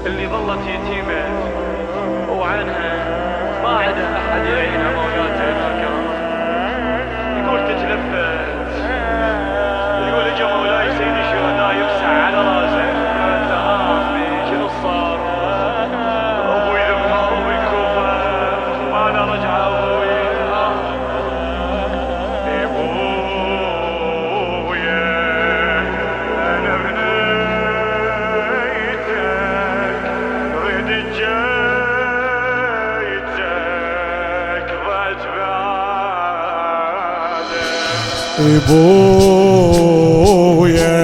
اللي ظلت يتيمة وعنها ما عدا أحد يعينها مولاته الكرام. يقول تتلفت، يقول اجا مولاي سيد الشهداء يمسح على راسه. انت عمي شنو صار؟ ابوي ذبحه بالكوفة ما له رجعه ابوي. ابويا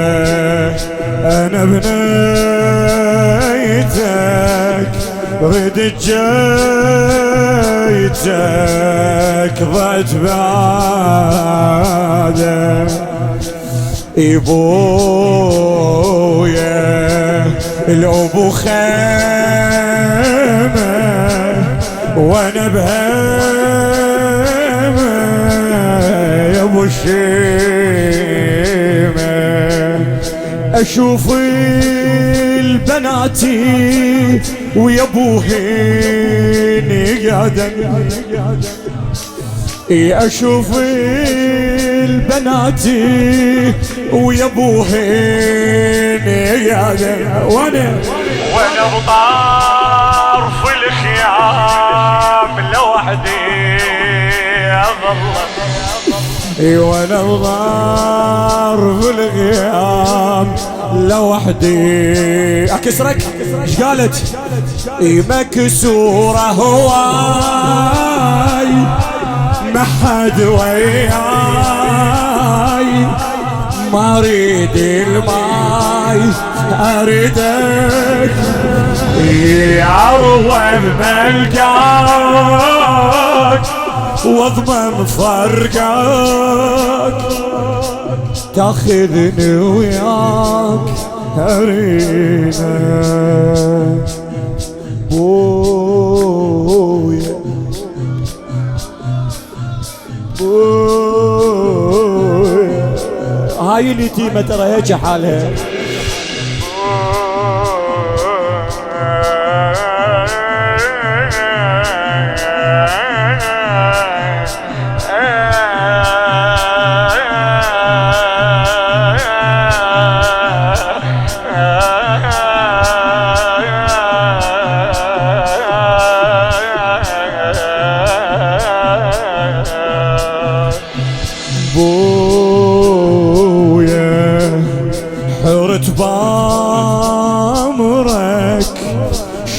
انا بنيتك ريد جيتك ضعت بعدك. ابويا الابو خيمه وانا بهمه يا ابو الشيمه. اشوف البناتي ويا ابوهن قاعدة، اشوف البناتي ويا ابوهن قاعدة وانا بطرف الخيام لوحدي اظل. وانا بطرف الغيام لوحدي. اكسرك ايش قالت؟ مكسوره هواي ما حد وياي، ما اريد الماي اريدك عروه بملقاك واضمن فرقك تاخذني وياك ارينا. بويا بويا هاي اليتيمة ترى هيك حالها. بويا حرت بامرك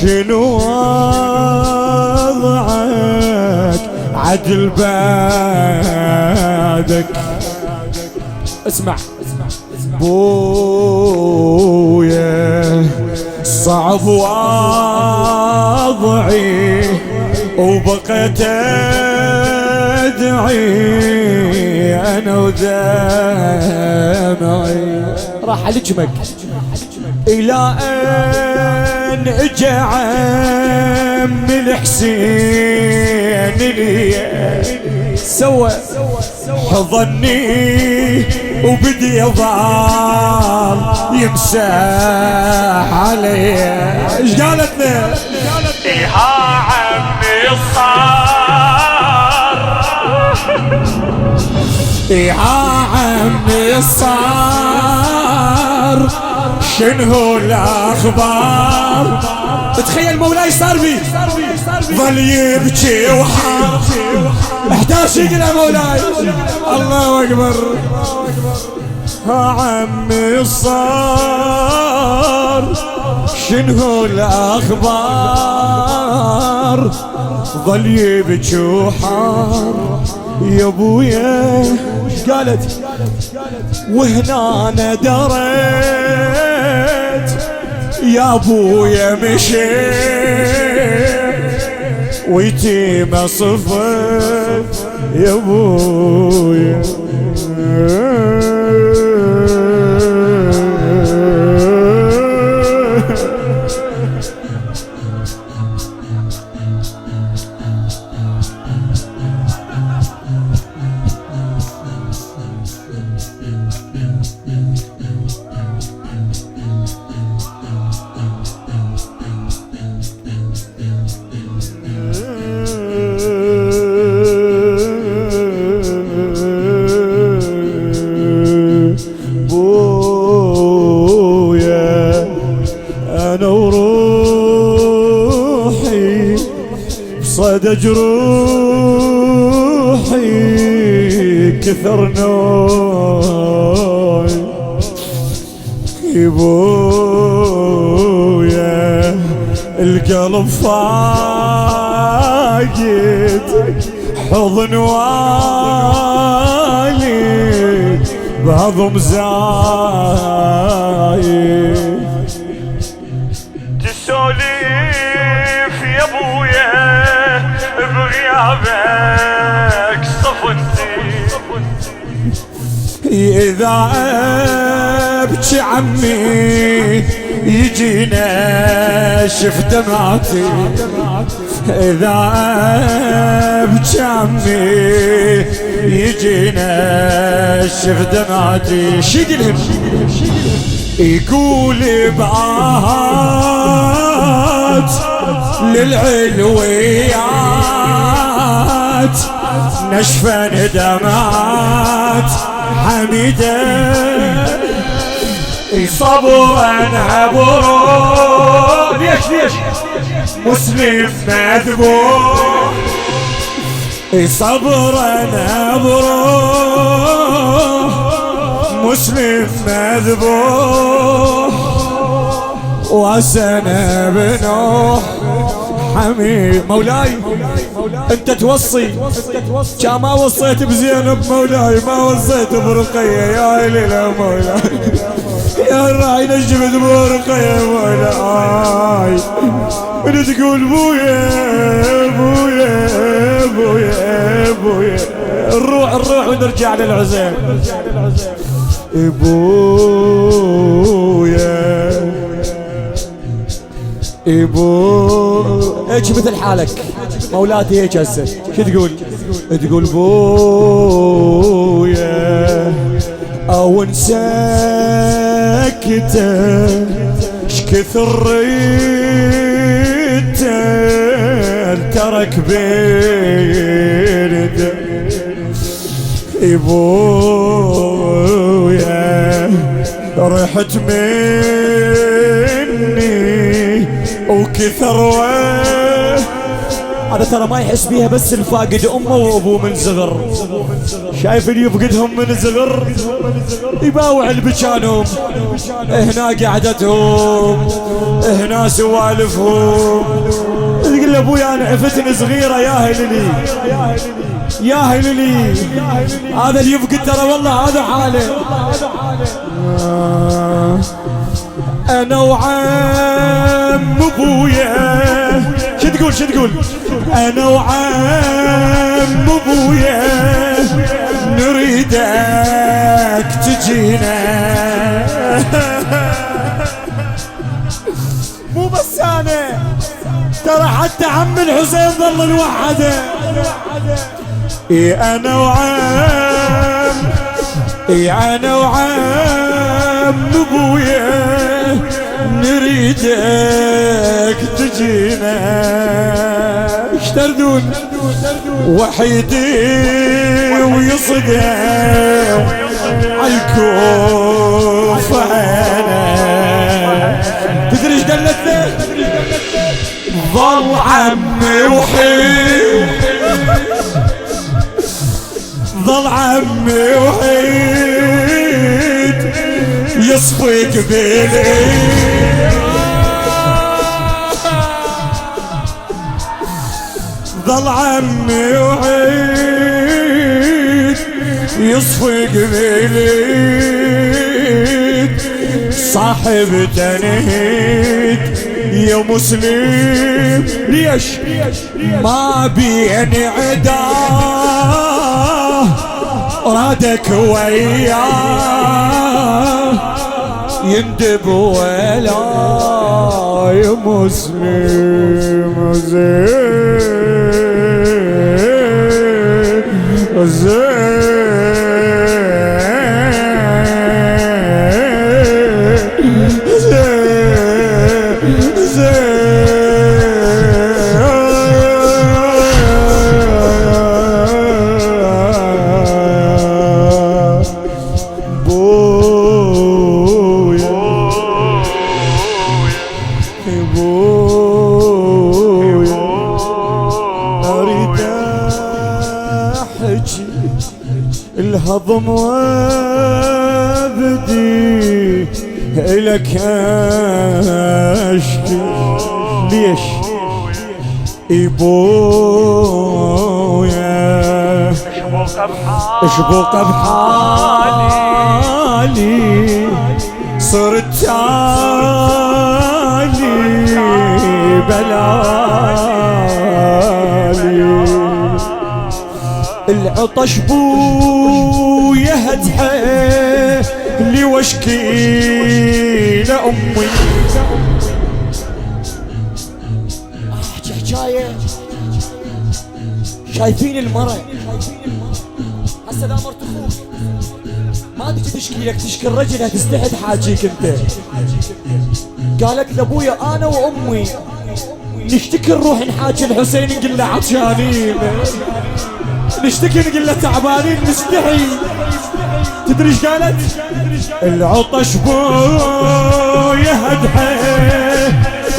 شنو وضعك عدل بعدك. اسمع بويا صعب وضعي وبقيت ادعي انا ودمعي راح الجمك الى ان اجى عم الحسين لي سوى حضني وبدي يضال يمسح علي. ايش قالت لي؟ يا عمي الصار يا عمي الصار شنو الاخبار؟ تخيل مولاي صار بي ظل يبكي وحار 11 يقلع مولاي. الله اكبر. عمي الصار شنو الاخبار؟ ظل يبكي وحار يا ابويا. ايش قالت؟ وهنا انا دريت يا ابويا مشيت ويتيمة صفت يا ابويا. جروحي كثر نوي يبويا القلب فاقد حضن والي بهضم زايد تسولف يا ابويا بغيابك صفنتي إذا أبكي عمي يجينا شف دمعتي إذا أبكي عمي يجينا شف دمعتي شقلهم يقول بعاد للعلويات نشفى ندمات حميدة صبرا عبروا ليش مسلم مذبوح صبرا عبروا مسلم مذبوح وسنة بنوح حميد مولاي انت توصي ما وصيت بزينب مولاي ما وصيت برقية يا إلي مولاي يا الراعي نجبت برقية مولاي من تقول بويا بويا بويا بويا الروح ونرجع للعزيم بويا هيك مثل حالك مولاتي هيك هسه شو تقول؟ تقول بويا او انساكته شكثر ترك بيده بويا رحت مني وكثر هذا ترى ما يحس بيها بس الفاقد امه وابوه من صغر شايف اللي يفقدهم من صغر يباوع البجانهم هنا قعدتهم هنا سوالفهم تقول له ابويا انا عفتني صغيره يا هللي يا هللي هذا اللي يفقد ترى والله هذا حاله انا وعم ابويا شو تقول انا وعم ابويا نريدك تجينا مو بس انا ترى حتى عم الحسين ظل الوحده انا وعم ابويا نريدك تجينا ايش تردون وحيدي ويصدم عالكوف انا تدري ايش دلتنا ظل عمي وحيد ظل عمي وحيد يصفيك بالايد ظل عمي وحيد يصفيك بالايد صاحب تنهيد يا مسلم ليش ما بين عداه رادك وياه يندب ولا يا مسلم زين نظم وابدي إلك أشكي. ليش إبويا اشبق بحالي صرت تالي بلالي. العطش بو يهدحه لي واشكي لأمي. حكاية شايفين المرأة هسه لا مرت اخوك ما تجي تشكي لك، تشكي الرجل هتستحد حاجيك انت. قالت لابويا انا وامي نشتكي نروح نحاكي الحسين نقول له عطشانين، نشتكي نقول له تعبانين نستحي. تدري ايش قالت؟ العطش بويا هدحه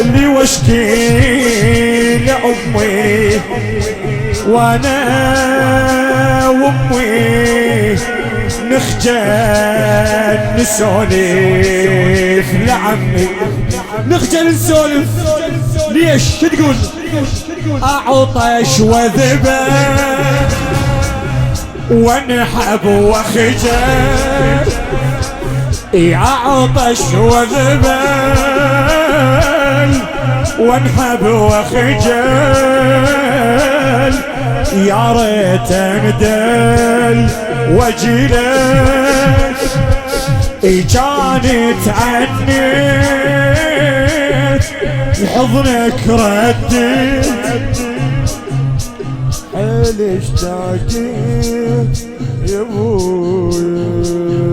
اللي واشكي لأمي، وانا وامي نخجل نسولف لعمي، نخجل نسولف. ليش؟ شو تقول؟ اعطش وذبه وانحب وخجل، اعطش وذبل وانحب وخجل، يا ريت اندل وجلك كانت عنيت لحضنك رديت. حيل اشتاقت يا ابويا